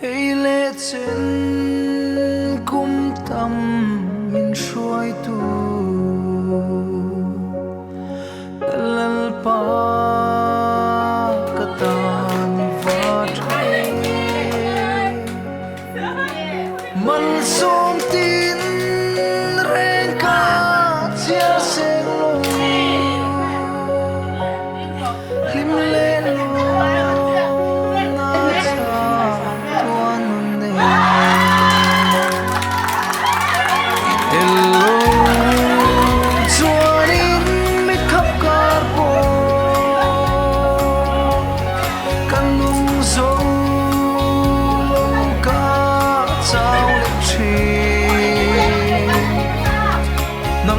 hay lệ trên cung tâm min suy tu lal pa katan va thai man som tin reng ka chia seng lo lim le lo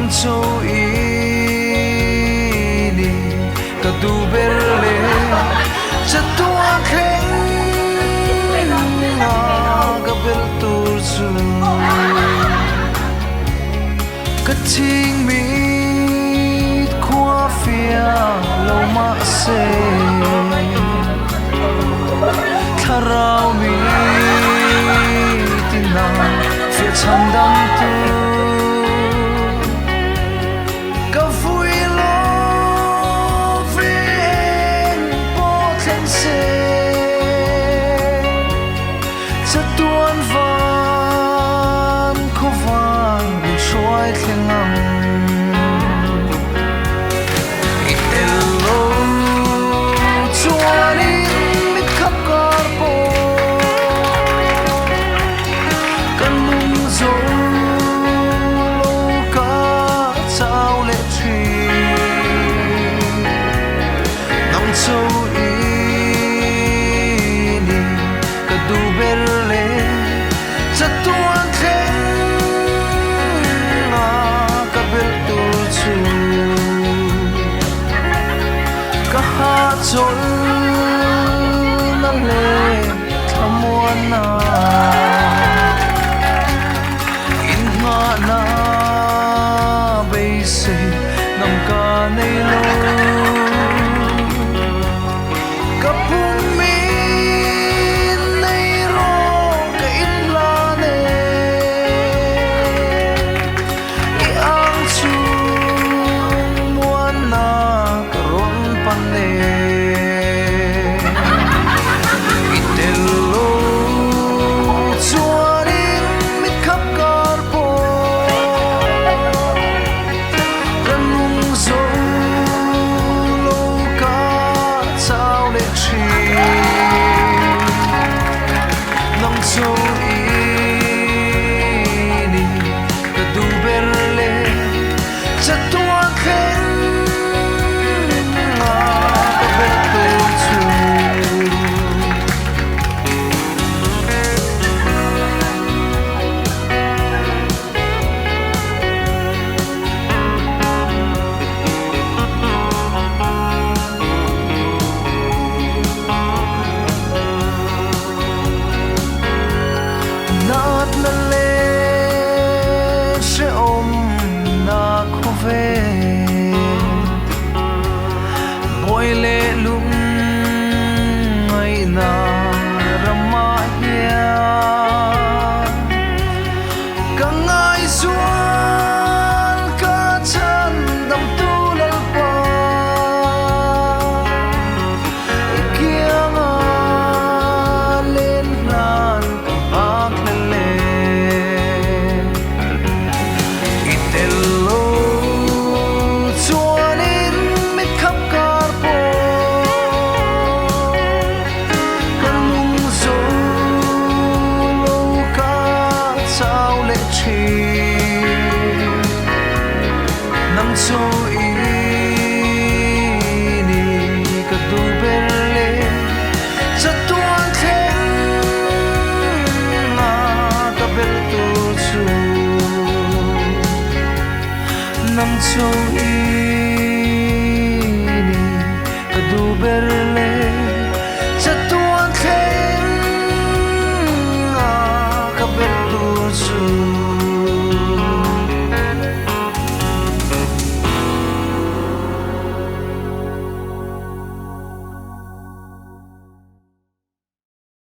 châu ini kadu berle setua keng kabel tursu kating mit kwa fia lo ma se tharau mi tina fia chandam tu chol nang le thamuan na in nga na bei se nam ka nei lo kapung mi nei ro ka in la ne I ang chu muan na karon pan ne so